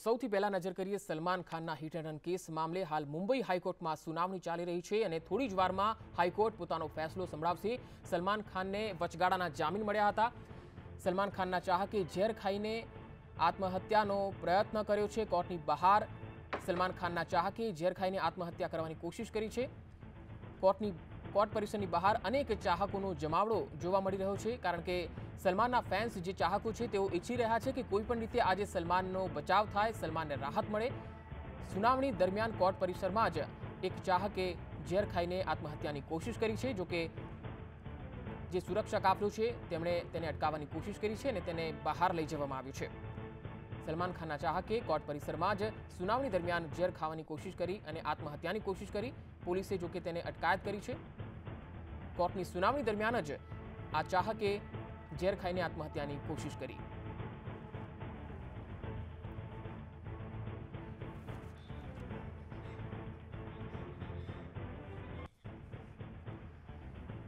સૌથી પહેલા નજર કરીએ સલમાન ખાનના હિટ એન્ડ રન કેસ મામલે. હાલ મુંબઈ હાઈકોર્ટમાં સુનાવણી ચાલી રહી છે અને થોડી જ વારમાં હાઈકોર્ટ પોતાનો ફેસલો સંભળાવશે. સલમાન ખાનને વચગાળાના જામીન મળ્યા હતા. સલમાન ખાનના ચાહકે ઝેર ખાઈને આત્મહત્યાનો પ્રયત્ન કર્યો છે. કોર્ટની બહાર સલમાન ખાનના ચાહકે ઝેર ખાઈને આત્મહત્યા કરવાની કોશિશ કરી છે. કોર્ટ પરિસરની બહાર અનેક ચાહકોનો જમાવડો જોવા મળી રહ્યો છે, કારણ કે સલમાનના ફેન્સ જે ચાહકો છે તેઓ ઈચ્છી રહ્યા છે કે કોઈ પણ રીતે આજે સલમાનનો બચાવ થાય, સલમાનને રાહત મળે. સુનાવણી દરમિયાન કોર્ટ પરિસરમાં જ એક ચાહકે ઝેર ખાઈને આત્મહત્યાની કોશિશ કરી છે. જોકે જે સુરક્ષા કાફલો છે તેમણે તેને અટકાવવાની કોશિશ કરી છે અને તેને બહાર લઈ જવામાં આવ્યું છે. સલમાન ખાનના ચાહકે કોર્ટ પરિસરમાં જ સુનાવણી દરમિયાન ઝેર ખાવાની કોશિશ કરી અને આત્મહત્યાની કોશિશ કરી. પોલીસે જોકે તેને અટકાયત કરી છે. કોર્ટની સુનાવણી દરમિયાન જ આ ચાહકે ઝેર ખાઈને આત્મહત્યાની કોશિશ કરી.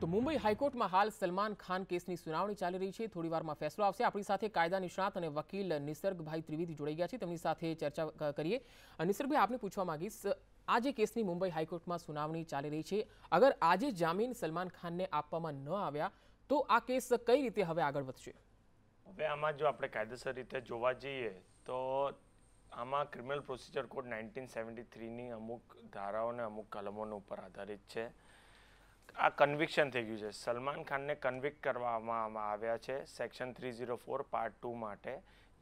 તો મુંબઈ હાઈકોર્ટમાં હાલ સલમાન ખાન કેસની સુનાવણી ચાલી રહી છે. થોડીવારમાં ફેસલો આવશે. આપણી સાથે કાયદા નિષ્ણાત અને વકીલ નિસર્ગભાઈ ત્રિવેદી જોડાઈ ગયા છે. તેમની સાથે ચર્ચા કરીએ. નિસર્ગભાઈ, આપને પૂછવા માંગીશ, આ જે કેસની મુંબઈ હાઈકોર્ટમાં સુનાવણી ચાલી રહી છે, અગર આજે જામીન સલમાન ખાનને આપવામાં ન આવ્યા તો આ કેસ કઈ રીતે હવે આગળ વધશે? હવે આમાં જો આપણે કાયદેસર રીતે જોવા જઈએ તો આમાં ક્રિમિનલ પ્રોસિજર કોડ 1973ની અમુક ધારાઓને અમુક કલમોના ઉપર આધારિત છે. આ કન્વિક્શન થઈ ગયું છે. સલમાન ખાનને કન્વિક્ટ કરવામાં આવ્યા છે સેક્શન 304 પાર્ટ 2 માટે,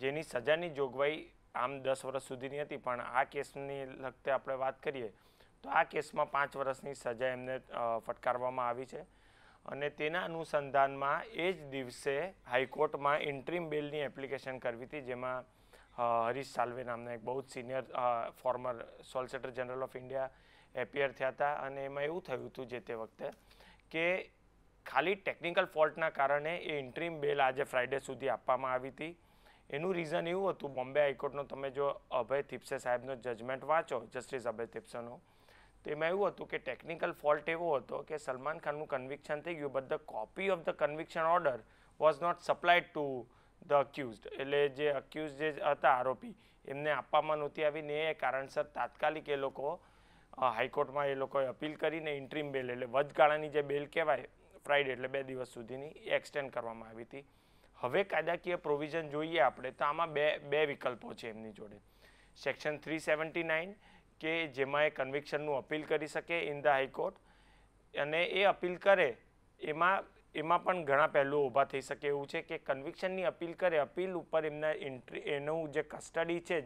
જેની સજાની જોગવાઈ આમ 10 વર્ષ સુધીની હતી, પણ આ કેસની લગતે આપણે વાત કરીએ તો આ કેસમાં 5 વર્ષની સજા એમને ફટકારવામાં આવી છે. અને તેના અનુસંધાનમાં એ જ દિવસે હાઈકોર્ટમાં ઇન્ટ્રીમ બેલની એપ્લિકેશન કરવી હતી, જેમાં હરીશ સાલ્વે નામના એક બહુ જ senior former solicitor general of India appear થયા હતા. અને એમાં એવું થયું હતું જે તે વખતે કે ખાલી ટેકનિકલ ફોલ્ટના કારણે એ ઇન્ટ્રીમ બેલ આજે ફ્રાઈડે સુધી આપવામાં આવી હતી. એનું રીઝન એવું હતું, બોમ્બે હાઈકોર્ટનો તમે જો અભય થિપ્સે સાહેબનો જજમેન્ટ વાંચો, જસ્ટિસ અભય થિપ્સેનો, તો એમાં એવું હતું કે ટેકનિકલ ફોલ્ટ એવો હતો કે સલમાન ખાનનું કન્વિક્શન થઈ ગયું, but the copy of the conviction order was not supplied to the accused. એટલે જે અક્યુઝ જે હતા આરોપી એમને આપવામાં નહોતી આવી ને એ કારણસર તાત્કાલિક એ લોકો હાઈકોર્ટમાં એ લોકોએ અપીલ કરીને ઇન્ટ્રીમ બેલ એટલે વચગાળાની જે બેલ કહેવાય ફ્રાઈડે એટલે 2 દિવસ સુધીની એ એક્સટેન્ડ કરવામાં આવી હતી. હવે કાયદાકીય પ્રોવિઝન જોઈએ આપણે તો આમાં બે વિકલ્પો છે એમની જોડે. સેક્શન 379 કે જેમાં એ કન્વિક્શનનું અપીલ કરી શકે ઇન ધ હાઈકોર્ટ, અને એ અપીલ કરે એમાં પણ ઘણા પહેલું ઊભા થઈ શકે એવું છે કે કન્વિક્શનની અપીલ કરે, અપીલ ઉપર એમના એનું જે કસ્ટડી છે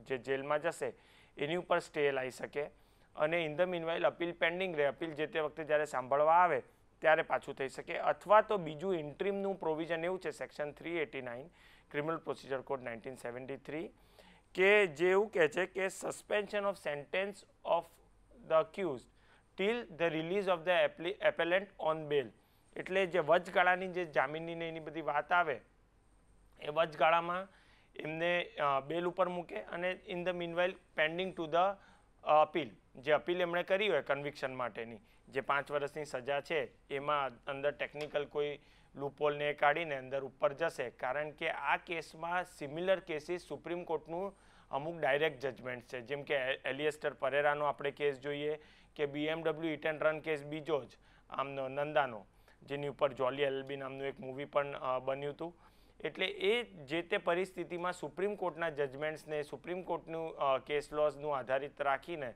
જે જેલમાં જશે એની ઉપર સ્ટે લાવી શકે. અને in the meanwhile appeal pending રહે, અપીલ જે તે વખતે જ્યારે સાંભળવા આવે ત્યારે પાછું થઈ શકે. અથવા તો બીજું ઇન્ટ્રીમનું પ્રોવિઝન એવું છે સેક્શન 389 ક્રિમિનલ પ્રોસિજર કોડ 1973 કે જે એવું કહે છે કે suspension of sentence of the accused till the release of the appellant on bail. એટલે જે વચગાળાની જે જામીનની ને એની બધી વાત આવે એ વચગાળામાં એમને બેલ ઉપર મૂકે અને in the meanwhile pending to the appeal, જે અપીલ એમણે કરી હોય કન્વિક્શન માટેની, જે 5 વર્ષની સજા છે એમાં અંદર ટેકનિકલ કોઈ લૂપહોલને કાઢીને અંદર ઉપર જશે. કારણ કે આ કેસમાં સિમિલર કેસીસ સુપ્રીમ કોર્ટનું અમુક ડાયરેક્ટ જજમેન્ટ છે, જેમ કે એલિએસ્ટર પરેરાનો આપણે કેસ જોઈએ કે BMW hit and run case બીજો જ આમનો નંદાનો, જેની ઉપર જોલી એલબી નામનું એક મૂવી પણ બન્યું હતું. એટલે એ જે તે પરિસ્થિતિમાં સુપ્રીમ કોર્ટના જજમેન્ટ્સને સુપ્રીમ કોર્ટનું કેસ લોઝનું આધારિત રાખીને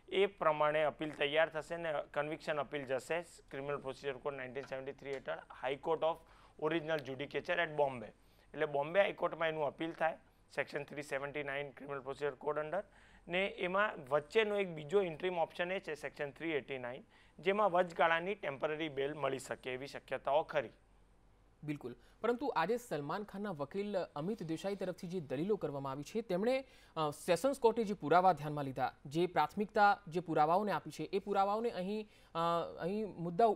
એ પ્રમાણે અપીલ તૈયાર થશે ને કન્વિક્શન અપીલ જશે ક્રિમિનલ પ્રોસિજર કોડ 1973 હેઠળ high court of original judicature at Bombay. એટલે બોમ્બે હાઈકોર્ટમાં એનું અપીલ થાય section 379 criminal procedure code under. ને એમાં વચ્ચેનો એક બીજો ઇન્ટ્રીમ ઓપ્શન એ છે સેક્શન 389, જેમાં વચગાળાની ટેમ્પરરી બેલ મળી શકે એવી શક્યતાઓ ખરી. બિલકુલ. પરંતુ આજે સલમાન ખાનના વકીલ અમિત દેસાઈ તરફથી જે દલીલો કરવામાં આવી છે, તેમણે સેશન્સ કોર્ટે જે પુરાવા ધ્યાનમાં લીધા, જે પ્રાથમિકતા જે પુરાવાઓને આપી છે, એ પુરાવાઓને અહીં મુદ્દા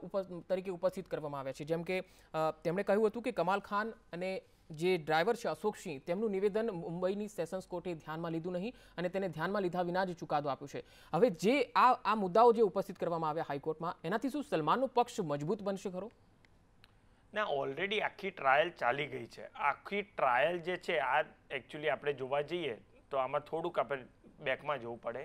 તરીકે ઉપસ્થિત કરવામાં આવ્યા છે. જેમ કે તેમણે કહ્યું હતું કે કમાલ ખાન અને જે ડ્રાઈવર છે અશોકસિંહ, તેમનું નિવેદન મુંબઈની સેશન્સ કોર્ટે ધ્યાનમાં લીધું નહીં અને તેને ધ્યાનમાં લીધા વિના જ ચુકાદો આપ્યો છે. હવે જે આ મુદ્દાઓ જે ઉપસ્થિત કરવામાં આવ્યા હાઈકોર્ટમાં, એનાથી શું સલમાનનો પક્ષ મજબૂત બનશે ખરો? ના, ઓલરેડી આખી ટ્રાયલ ચાલી ગઈ છે. આખી ટ્રાયલ જે છે આ એકચ્યુઅલી આપણે જોવા જઈએ તો આમાં થોડુંક આપણે બેકમાં જવું પડે.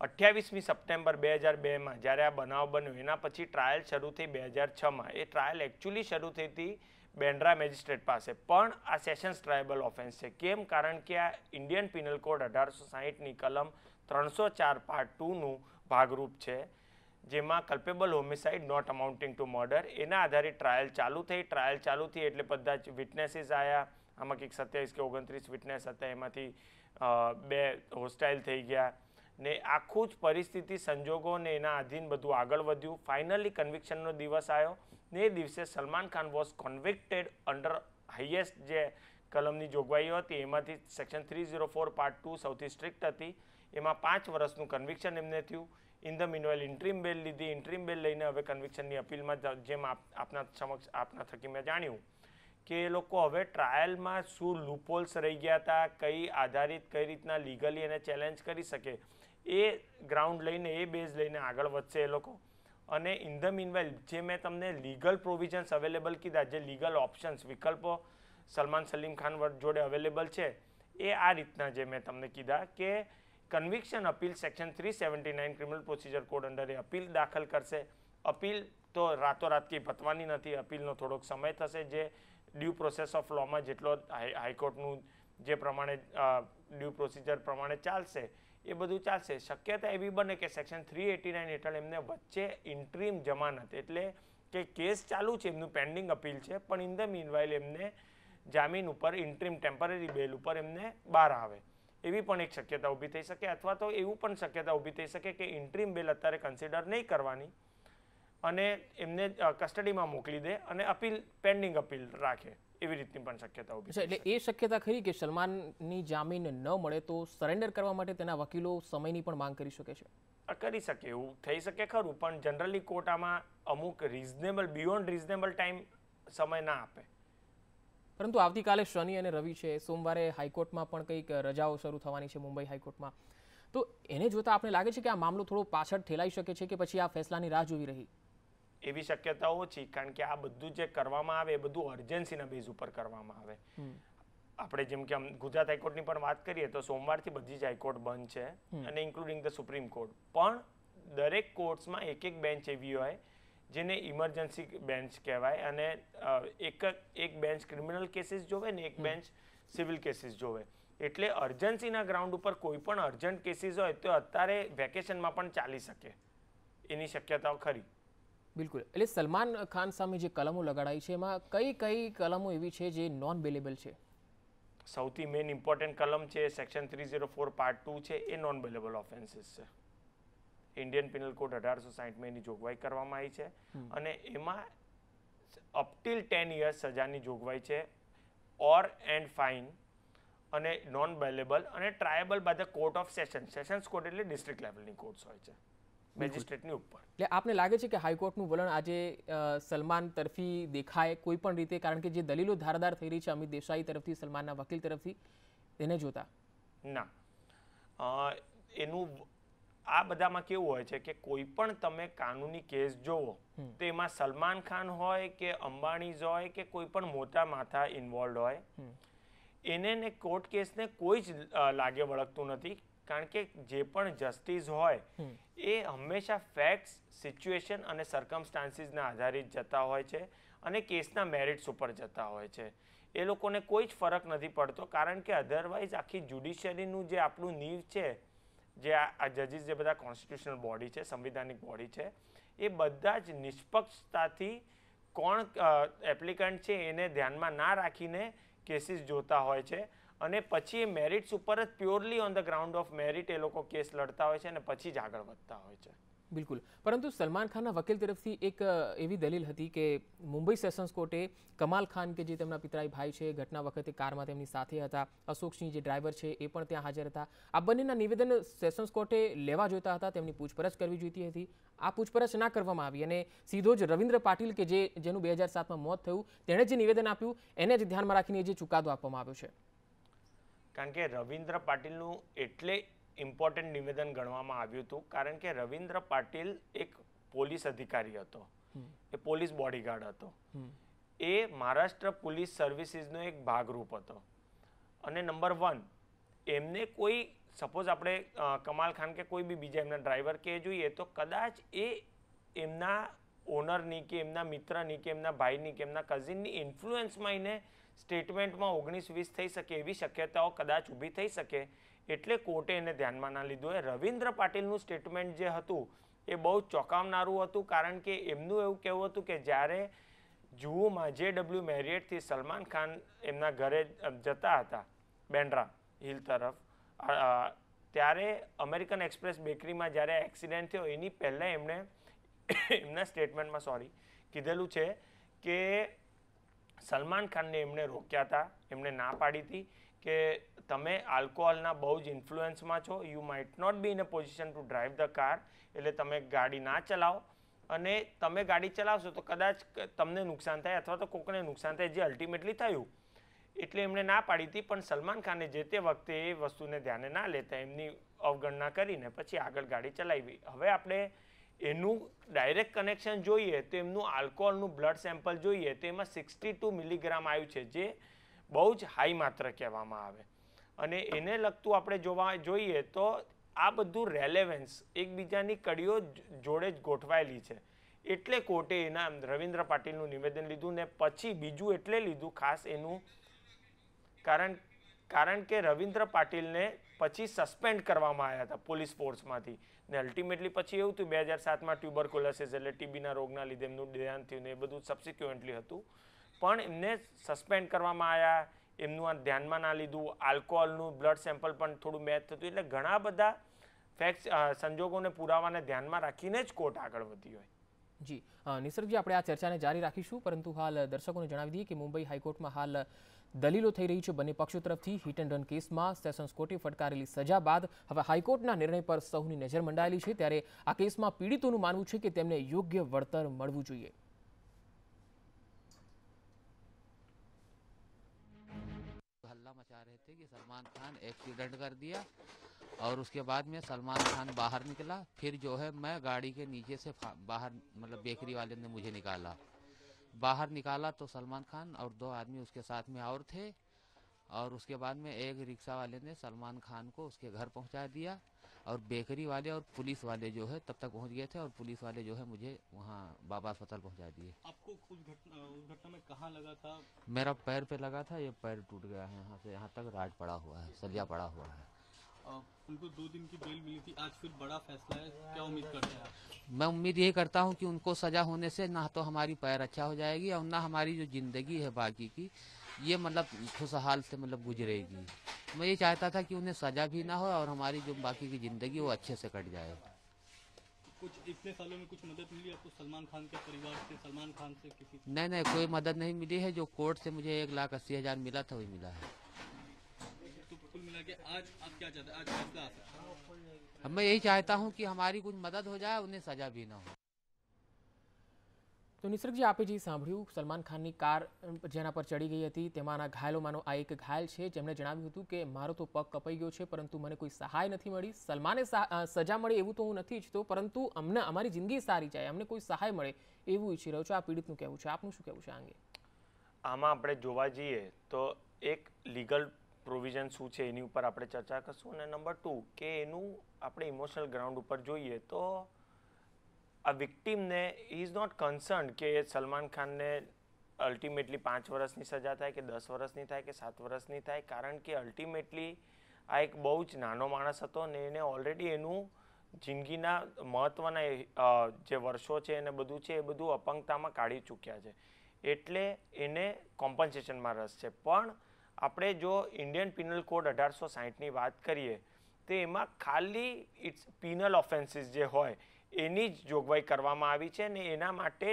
28મી સપ્ટેમ્બર 2002માં જ્યારે આ બનાવ બન્યો એના પછી ટ્રાયલ શરૂ થઈ 2006માં. એ ટ્રાયલ એકચ્યુઅલી શરૂ થઈ હતી બેન્ડ્રા મેજિસ્ટ્રેટ પાસે, પણ આ સેશન્સ ટ્રાયબલ ઓફેન્સ છે. કેમ? કારણ કે આ ઇન્ડિયન પિનલ કોડ 1860ની કલમ 304 પાર્ટ 2નું ભાગરૂપ છે, જેમાં culpable homicide not amounting to murder. એના આધારે ટ્રાયલ ચાલુ થઈ. ટ્રાયલ ચાલુ થઈ એટલે બધા જ વિટનેસીસ આવ્યા. આમાં કંઈક 27 કે 29 વિટનેસ હતા, એમાંથી 2 હોસ્ટાઇલ થઈ ગયા ને આખું જ પરિસ્થિતિ સંજોગોને એના આધીન બધું આગળ વધ્યું. ફાઇનલી કન્વિક્શનનો દિવસ આવ્યો ને એ દિવસે Salman Khan was convicted under highest જે કલમની જોગવાઈઓ હતી એમાંથી સેક્શન 304 પાર્ટ 2 સૌથી સ્ટ્રિક્ટ હતી. એમાં 5 વર્ષનું કન્વિક્શન એમને થયું. ઇન ધ મીનવાઇલ ઇન્ટ્રીમ બેલ લીધી. ઇન્ટ્રીમ બેલ લઈને હવે કન્વિક્શનની અપીલમાં જેમ આપના થકી મેં જાણ્યું કે એ લોકો હવે ટ્રાયલમાં શું લૂપહોલ્સ રહી ગયા હતા, કઈ આધારિત કઈ રીતના લીગલી એને ચેલેન્જ કરી શકે, એ ગ્રાઉન્ડ લઈને એ બેઝ લઈને આગળ વધશે એ લોકો. અને ઇન ધ મીનવાઇલ જે મેં તમને લીગલ પ્રોવિઝન્સ અવેલેબલ કીધા, જે લીગલ ઓપ્શન્સ વિકલ્પો સલમાન સલીમ ખાન જોડે અવેલેબલ છે, એ આ રીતના જે મેં તમને કીધા કે conviction appeal section 379 criminal procedure code under એ અપીલ દાખલ કરશે. અપીલ તો રાતોરાત કંઈ પતવાની નથી. અપીલનો થોડોક સમય થશે, જે ડ્યુ પ્રોસેસ ઓફ લોમાં જેટલો હાઈકોર્ટનું જે પ્રમાણે ડ્યુ પ્રોસિજર પ્રમાણે ચાલશે એ બધું ચાલશે. શક્યતા એવી બને કે સેક્શન 389 હેઠળ એમને વચ્ચે ઇન્ટ્રીમ જમાનત, એટલે કે કેસ ચાલુ છે, એમનું પેન્ડિંગ અપીલ છે, પણ ઇન ધ મીનવાઇલ એમને જામીન ઉપર ઇન્ટ્રીમ ટેમ્પરરી બેલ ઉપર એમને બહાર આવે, એવી પણ એક શક્યતા ઊભી થઈ શકે. અથવા તો એવું પણ શક્યતા ઊભી થઈ શકે કે ઇન્ટ્રીમ બેલ અત્યારે કન્સિડર નહીં કરવાની અને એમને કસ્ટડીમાં મોકલી દે અને અપીલ પેન્ડિંગ અપીલ રાખે, એવી રીતની પણ શક્યતા ઊભી છે. એટલે એ શક્યતા ખરી કે સલમાનની જામીન ન મળે તો સરેન્ડર કરવા માટે તેના વકીલો સમયની પણ માંગ કરી શકે છે? કરી શકે, એવું થઈ શકે ખરું, પણ જનરલી કોર્ટ આમાં અમુક રિઝનેબલ બિયોન્ડ રિઝનેબલ ટાઈમ સમય ના આપે. પરંતુ આવતીકાલે શનિ અને રવિ છે, સોમવારે હાઈકોર્ટમાં પણ કંઈક રજાઓ શરૂ થવાની છે મુંબઈ હાઈકોર્ટમાં, તો એને જોતા આપણે લાગે છે કે આ મામલો થોડો પાછળ ઠેલાઈ શકે છે કે પછી આ ફેસલાની રાહ જોવી રહી? એવી શક્યતા ઓછી, કારણ કે આ બધું જે કરવામાં આવે એ બધું અર્જન્સીના બેઝ ઉપર કરવામાં આવે. આપણે જેમ કે ગુજરાત હાઈકોર્ટની પણ વાત કરીએ તો સોમવારથી બધી જ હાઈકોર્ટ બંધ છે, અને ઇન્ક્લુડિંગ ધ સુપ્રીમ કોર્ટ. પણ દરેક કોર્ટ્સમાં એક બેન્ચ એવી હોય જેને ઇમરજન્સી બેન્ચ કહેવાય, અને એક બેન્ચ ક્રિમિનલ કેસીસ જોવે ને એક બેન્ચ સિવિલ કેસીસ જોવે. એટલે અર્જન્સીના ગ્રાઉન્ડ ઉપર કોઈ પણ અર્જન્ટ કેસીસ હોય તો અત્યારે વેકેશનમાં પણ ચાલી શકે, એની શક્યતાઓ ખરી. બિલકુલ. એટલે સલમાન ખાન સામે જે કલમો લગાડાઈ છે એમાં કઈ કઈ કલમો એવી છે જે નોન બેલેબલ છે? સૌથી મેઇન ઇમ્પોર્ટન્ટ કલમ છે સેક્શન 304 પાર્ટ 2 છે, એ નોન બેલેબલ ઓફેન્સીસ છે. ઇન્ડિયન પિનલ કોડ 1860માં એની જોગવાઈ કરવામાં આવી છે, અને એમાં અપ ટીલ 10 years સજાની જોગવાઈ છે, ઓર એન્ડ ફાઇન, અને નોન બેલેબલ અને triable by the court of sessions. Sessions court એટલે ડિસ્ટ્રિક્ટ લેવલની કોર્ટ્સ હોય છે, મેજિસ્ટ્રેટની ઉપર. એટલે આપને લાગે છે કે હાઈકોર્ટનું વલણ આજે સલમાન તરફી દેખાય કોઈ પણ રીતે, કારણ કે જે દલીલો ધારદાર થઈ રહી છે અમિત દેસાઈ તરફથી, સલમાનના વકીલ તરફથી, તેને જોતા? ના, એનું આ બધામાં કેવું હોય છે કે કોઈ પણ તમે કાનૂની કેસ જોવો તો એમાં સલમાન ખાન હોય કે અંબાણીઝ હોય કે કોઈ પણ મોટા માથા ઇન્વોલ્વ હોય, એને કોર્ટ કેસને કોઈ જ લાગે વળગતું નથી. કારણ કે જે પણ જસ્ટિસ હોય એ હંમેશા ફેક્ટ્સ, સિચ્યુએશન અને સર્કમસ્ટાન્સીસના આધારિત જતા હોય છે અને કેસના મેરિટ્સ ઉપર જતા હોય છે. એ લોકોને કોઈ જ ફરક નથી પડતો, કારણ કે અધરવાઇઝ આખી જ્યુડિશિયરીનું જે આપણું નીવ છે, જે આ જજીસ જે બધા કોન્સ્ટિટ્યુશનલ બોડી છે, સંવિધાનિક બોડી છે, એ બધા જ નિષ્પક્ષતાથી કોણ એપ્લિકન્ટ છે એને ધ્યાનમાં ના રાખીને કેસીસ જોતા હોય છે, અને પછી એ મેરિટ્સ ઉપર જ purely on the ground of merit એ લોકો કેસ લડતા હોય છે અને પછી જ આગળ વધતા હોય છે. બિલકુલ. પરંતુ સલમાન ખાનના વકીલ તરફથી એક એવી દલીલ હતી કે મુંબઈ સેશન્સ કોર્ટે કમાલ ખાન કે જે તેમના પિતરાઈ ભાઈ છે, ઘટના વખતે કારમાં તેમની સાથે હતા, અશોકસિંહ જે ડ્રાઈવર છે એ પણ ત્યાં હાજર હતા, આ બંનેના નિવેદન સેશન્સ કોર્ટે લેવા જોઈતા હતા, તેમની પૂછપરછ કરવી જોઈતી હતી. આ પૂછપરછ ના કરવામાં આવી અને સીધો જ રવિન્દ્ર પાટીલ કે જેનું 2007માં મોત થયું, તેણે જે નિવેદન આપ્યું એને જ ધ્યાનમાં રાખીને જે ચુકાદો આપવામાં આવ્યો છે. કારણ કે રવિન્દ્ર પાટીલનું એટલે ઇમ્પોર્ટન્ટ નિવેદન ગણવામાં આવ્યું હતું કારણ કે રવિન્દ્ર પાટીલ એક પોલીસ અધિકારી હતો, એ પોલીસ બોડીગાર્ડ હતો, એ મહારાષ્ટ્ર પોલીસ સર્વિસીસનો એક ભાગરૂપ હતો, અને નંબર 1 એમને કોઈ સપોઝ આપણે કમાલ ખાન કે કોઈ બી બીજા એમના ડ્રાઈવર કે જોઈએ તો કદાચ એ એમના ઓનરની કે એમના મિત્રની કે એમના ભાઈની કે એમના કઝિનની ઇન્ફ્લુઅન્સમાં એને સ્ટેટમેન્ટમાં 19-20 થઈ શકે એવી શક્યતાઓ કદાચ ઊભી થઈ શકે, એટલે કોર્ટે એને ધ્યાનમાં ના લીધું. એ રવિન્દ્ર પાટીલનું સ્ટેટમેન્ટ જે હતું એ બહુ ચોંકાવનારું હતું, કારણ કે એમનું એવું કહેવું હતું કે જ્યારે જુહુમાં JW મેરિયટથી સલમાન ખાન એમના ઘરે જતા હતા બેન્ડ્રા હિલ તરફ, ત્યારે અમેરિકન એક્સપ્રેસ બેકરીમાં જ્યારે એક્સિડન્ટ થયો એની પહેલાં એમણે એમના સ્ટેટમેન્ટમાં કીધેલું છે કે સલમાન ખાનને એમણે રોક્યા હતા, એમણે ના પાડી હતી કે તમે આલ્કોહોલના બહુ જ ઇન્ફ્લુઅન્સમાં છો, you might not be in a position to drive the car, એટલે તમે ગાડી ના ચલાવો, અને તમે ગાડી ચલાવશો તો કદાચ તમને નુકસાન થાય અથવા તો કોકને નુકસાન થાય, જે અલ્ટિમેટલી થયું. એટલે એમણે ના પાડી હતી, પણ સલમાન ખાને જે તે વખતે એ વસ્તુને ધ્યાને ના લેતા એમની અવગણના કરીને પછી આગળ ગાડી ચલાવી. હવે આપણે એનું ડાયરેક્ટ કનેક્શન જોઈએ તો એમનું આલ્કોહોલનું બ્લડ સેમ્પલ જોઈએ તો એમાં 62 મિલીગ્રામ આવ્યું છે, જે બહુ જ હાઈ માત્ર કહેવામાં આવે. અને એને લગતું આપણે જોઈએ તો આ બધું રેલેવન્સ એકબીજાની કડીઓ જોડે જ ગોઠવાયેલી છે, એટલે કોર્ટે એના રવિન્દ્ર પાટીલનું નિવેદન લીધું. ને પછી બીજું એટલે લીધું ખાસ એનું કારણ કે રવિન્દ્ર પાટીલને પછી સસ્પેન્ડ કરવામાં આવ્યા હતા પોલીસ ફોર્સમાંથી, ને અલ્ટિમેટલી પછી એવું થયું 2007માં ટ્યુબરક્યુલોસિસ એટલે ટીબીના રોગના લીધે એમનું દેહાંત થયું ને એ બધું સબસિક્વન્ટલી હતું, પણ એમને સસ્પેન્ડ કરવામાં આવ્યા, એમનું આ ધ્યાનમાં ના લીધું, આલ્કોહોલનું બ્લડ સેમ્પલ પણ થોડું મેચ થતું, એટલે ઘણા બધા ફેક્ટ્સ સંજોગોને પુરાવાને ધ્યાનમાં રાખીને જ કોર્ટ આગળ વધી હોય. જી નિસર્ગજી, આપણે આ ચર્ચાને જારી રાખીશું, પરંતુ હાલ દર્શકોને જણાવી દઈએ કે મુંબઈ હાઈકોર્ટમાં હાલ દલીલો થઈ રહી છે બંને પક્ષો તરફથી. હિટ એન્ડ રન કેસમાં સેશન્સ કોર્ટે ફટકારેલી સજા બાદ હવે હાઈકોર્ટના નિર્ણય પર સૌની નજર મંડાયેલી છે, ત્યારે આ કેસમાં પીડિતોનું માનવું છે કે તેમને યોગ્ય વળતર મળવું જોઈએ. हल्ला मचा रहे थे कि सलमान खान एक्सीडेंट कर दिया और उसके बाद में सलमान खान बाहर निकला, फिर जो है मैं गाड़ी के नीचे से बाहर मतलब बेकरी वाले ने मुझे निकाला, बाहर निकाला तो सलमान खान और 2 आदमी उसके साथ में और थे, और उसके बाद में एक रिक्शा वाले ने सलमान खान को उसके घर पहुंचा दिया, और बेकरी वाले और पुलिस वाले जो है तब तक पहुंच गए थे, और पुलिस वाले जो है मुझे वहाँ बाबा अस्पताल पहुंचा दिए. आपको उस घटना में कहाँ लगा था? मेरा पैर पे लगा था, ये पैर टूट गया है, यहाँ से यहाँ तक राज पड़ा हुआ है, सरिया पड़ा हुआ है. उनको 2 दिन की बेल मिली थी, आज फिर बड़ा फैसला है, क्या उम्मीद करते हैं आप? मैं उम्मीद यही करता हूँ कि उनको सजा होने से ना तो हमारी पैर अच्छा हो जाएगी और ना हमारी जो ज़िंदगी है बाकी की ये मतलब खुशहाल से मतलब गुजरेगी. मैं ये चाहता था कि उन्हें सजा भी ना हो और हमारी जो बाकी की ज़िंदगी वो अच्छे से कट जाए. कुछ इतने सालों में कुछ मदद मिली आपको सलमान खान के परिवार से, सलमान खान से किसी? नहीं, कोई मदद नहीं मिली है. जो कोर्ट से मुझे 1,80,000 मिला था वही मिला है. तो कुल मिला के आज आप क्या चाहते हैं, आज फैसला आ सकता है? मैं यही चाहता हूँ कि हमारी कुछ मदद हो जाए, उन्हें सजा भी ना हो. તો નિસર્ગજી, આપે જે સાંભળ્યું, સલમાન ખાનની કાર જેના પર ચડી ગઈ હતી તેમાંના ઘાયલોમાંનો આ એક ઘાયલ છે, જેમણે જણાવ્યું હતું કે મારો તો પગ કપાઈ ગયો છે, પરંતુ મને કોઈ સહાય નથી મળી. સલમાને સજા મળે એવું તો હું નથી ઈચ્છતો, પરંતુ અમને અમારી જિંદગી સારી જાય, અમને કોઈ સહાય મળે એવું ઈચ્છી રહ્યો છું, આ પીડિતનું કહેવું છે. આપનું શું કહેવું છે આ અંગે? આમાં આપણે જોવા જઈએ તો એક લીગલ પ્રોવિઝન શું છે એની ઉપર આપણે ચર્ચા કરશું, અને નંબર 2 કે એનું આપણે ઇમોશનલ ગ્રાઉન્ડ ઉપર જોઈએ તો આ વિક્ટીમને ઇઝ નોટ કન્સર્ન કે સલમાન ખાનને અલ્ટિમેટલી 5 વર્ષની સજા થાય કે 10 વર્ષની થાય કે 7 વર્ષની થાય, કારણ કે અલ્ટિમેટલી આ એક બહુ જ નાનો માણસ હતો ને એને ઓલરેડી એનું જિંદગીના મહત્ત્વના જે વર્ષો છે અને બધું છે એ બધું અપંગતામાં કાઢી ચૂક્યા છે, એટલે એને કોમ્પન્સેશનમાં રસ છે. પણ આપણે જો ઇન્ડિયન પિનલ કોડ 1860ની વાત કરીએ તો એમાં ખાલી ઇટ્સ પિનલ ઓફેન્સીસ જે હોય એની જ જોગવાઈ કરવામાં આવી છે, ને એના માટે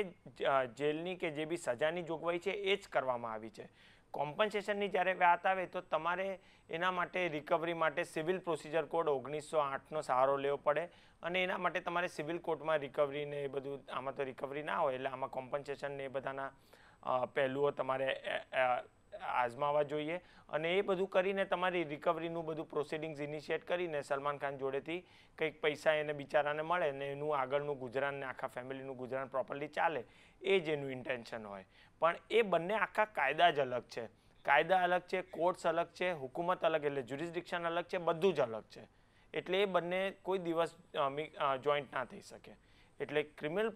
જેલની કે જે બી સજાની જોગવાઈ છે એ જ કરવામાં આવી છે. કોમ્પન્સેશનની જ્યારે વાત આવે તો તમારે એના માટે રિકવરી માટે સિવિલ પ્રોસિજર કોડ 1908નો સહારો લેવો પડે, અને એના માટે તમારે સિવિલ કોર્ટમાં રિકવરી ને એ બધું, આમાં તો રિકવરી ના હોય, એટલે આમાં કોમ્પન્સેશન ને એ બધાના પહેલુઓ તમારે આઝમાવા જોઈએ, અને એ બધું કરીને તમારી રિકવરીનું બધું પ્રોસિડિંગ્સ ઇનિશિએટ કરીને સલમાન ખાન જોડેથી કંઈક પૈસા એને બિચારાને મળે ને એનું આગળનું ગુજરાન ને આખા ફેમિલીનું ગુજરાન પ્રોપરલી ચાલે, એ જ એનું ઇન્ટેન્શન હોય. પણ એ બંને આખા કાયદા જ અલગ છે, કાયદા અલગ છે, કોર્ટ્સ અલગ છે, હુકુમત અલગ એટલે જ્યુરિસ્ડિક્શન અલગ છે, બધું જ અલગ છે. એટલે એ બંને કોઈ દિવસ જોઈન્ટ ના થઈ શકે. એટલે ક્રિમિનલ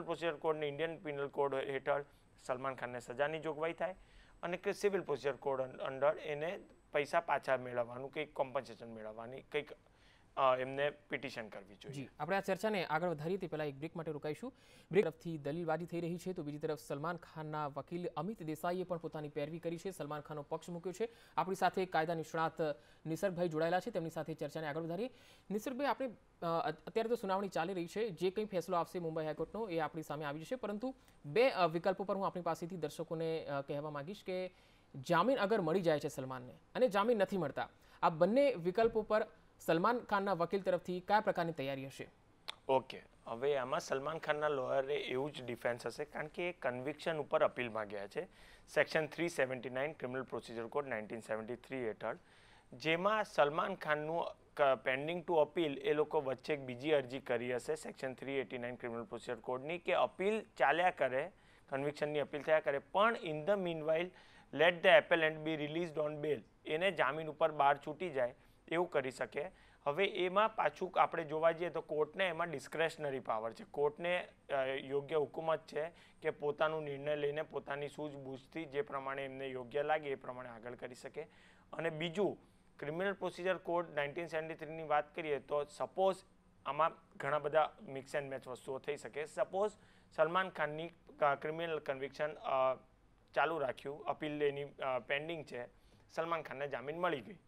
પ્રોસિજર કોડને ઇન્ડિયન પિનલ કોડ હેઠળ સલમાન ખાનને સજાની જોગવાઈ થાય અને સિવિલ પ્રોસિજર કોડ અંડર એને પૈસા પાછા મેળવવાનું કંઈક કોમ્પન્સેશન મેળવવાની કંઈક એમને પિટિશન કરવી જોઈએ. જી, આપણે આ ચર્ચાને આગળ વધારીએ તે પહેલાં એક બ્રેક માટે રોકાઈશું. બ્રેક તરફથી દલીલબાજી થઈ રહી છે તો બીજી તરફ સલમાન ખાનના વકીલ અમિત દેસાઈએ પણ પોતાની પેરવી કરી છે, સલમાન ખાનનો પક્ષ મૂક્યો છે. આપણી સાથે કાયદા નિષ્ણાત નિસર્ગભાઈ જોડાયેલા છે, તેમની સાથે ચર્ચાને આગળ વધારીએ. નિસર્ગભાઈ, આપણે અત્યારે તો સુનાવણી ચાલી રહી છે, જે કંઈ ફેસલો આવશે મુંબઈ હાઈકોર્ટનો એ આપણી સામે આવી જશે, પરંતુ બે વિકલ્પો પર હું આપણી પાસેથી દર્શકોને કહેવા માંગીશ કે જામીન અગર મળી જાય છે સલમાનને અને જામીન નથી મળતા, આ બંને વિકલ્પો પર સલમાન ખાનના વકીલ તરફથી કયા પ્રકારની તૈયારી હશે? ઓકે, હવે આમાં સલમાન ખાનના લોયરે એવું જ ડિફેન્સ હશે કારણ કે એ કન્વિક્શન ઉપર અપીલમાં ગયા છે સેક્શન 379 ક્રિમિનલ પ્રોસિજર કોડ 1973 હેઠળ, જેમાં સલમાન ખાનનું પેન્ડિંગ ટુ અપીલ એ લોકો વચ્ચે એક બીજી અરજી કરી હશે સેક્શન 389 ક્રિમિનલ પ્રોસિજર કોડની કે અપીલ ચાલ્યા કરે, કન્વિક્શનની અપીલ થયા કરે, પણ in the meanwhile let the appellant be released on bail, એને જામીન ઉપર બહાર છૂટી જાય એવું કરી શકે. હવે એમાં પાછું આપણે જોવા જઈએ તો કોર્ટને એમાં ડિસ્ક્રેશનરી પાવર છે. કોર્ટને યોગ્ય હુકુમત છે કે પોતાનો નિર્ણય લઈને પોતાની સૂઝબૂછથી જે પ્રમાણે એમને યોગ્ય લાગે એ પ્રમાણે આગળ કરી શકે. અને બીજું, ક્રિમિનલ પ્રોસિજર કોડ 1973ની વાત કરીએ તો સપોઝ આમાં ઘણા બધા મિક્સ એન્ડ મેચ વસ્તુઓ થઈ શકે. સપોઝ સલમાન ખાનની ક્રિમિનલ કન્વિક્શન ચાલુ રાખ્યું, અપીલ એની પેન્ડિંગ છે, સલમાન ખાનને જામીન મળી ગઈ,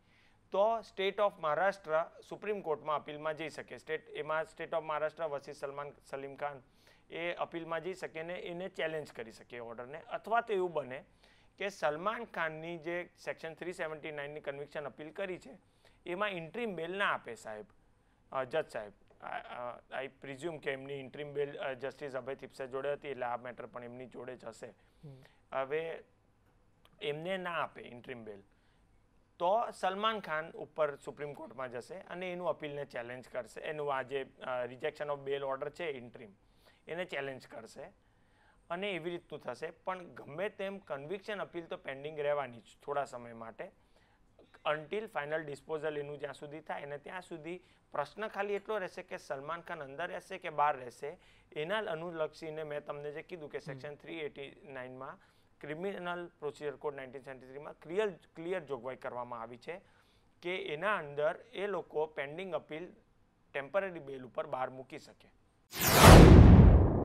તો સ્ટેટ ઓફ મહારાષ્ટ્ર સુપ્રીમ કોર્ટમાં અપીલમાં જઈ શકે. State of Maharashtra versus Salim Khan એ અપીલમાં જઈ શકે ને એને ચેલેન્જ કરી શકે ઓર્ડરને. અથવા તો એવું બને કે સલમાન ખાનની જે સેક્શન 379ની કન્વિક્શન અપીલ કરી છે એમાં ઇન્ટ્રીમ બેલ ના આપે સાહેબ, જજ સાહેબ. આઈ પ્રિઝ્યુમ કે એમની ઇન્ટ્રીમ બેલ જસ્ટિસ અભય થિપ્સે જોડે હતી એટલે આ મેટર પણ એમની જોડે જ હશે. હવે એમને ના આપે ઇન્ટ્રીમ બેલ તો સલમાન ખાન ઉપર સુપ્રીમ કોર્ટમાં જશે અને એનું અપીલને ચેલેન્જ કરશે, એનું આ જે રિજેક્શન ઓફ બેલ ઓર્ડર છે ઇન્ટ્રીમ એને ચેલેન્જ કરશે અને એવી રીતનું થશે. પણ ગમે તેમ કન્વિક્શન અપીલ તો પેન્ડિંગ રહેવાની જ થોડા સમય માટે, અન્ટિલ ફાઇનલ ડિસ્પોઝલ એનું જ્યાં સુધી થાય અને ત્યાં સુધી પ્રશ્ન ખાલી એટલો રહેશે કે સલમાન ખાન અંદર રહેશે કે બહાર રહેશે. એના અનુલક્ષીને મેં તમને જે કીધું કે સેક્શન 389માં ક્રિમિનલ પ્રોસિજર કોડ 1973માં ક્લિયર જોગવાઈ કરવામાં આવી છે કે એના અંદર એ લોકો પેન્ડિંગ અપીલ ટેમ્પરરી બેલ ઉપર બહાર મૂકી શકે.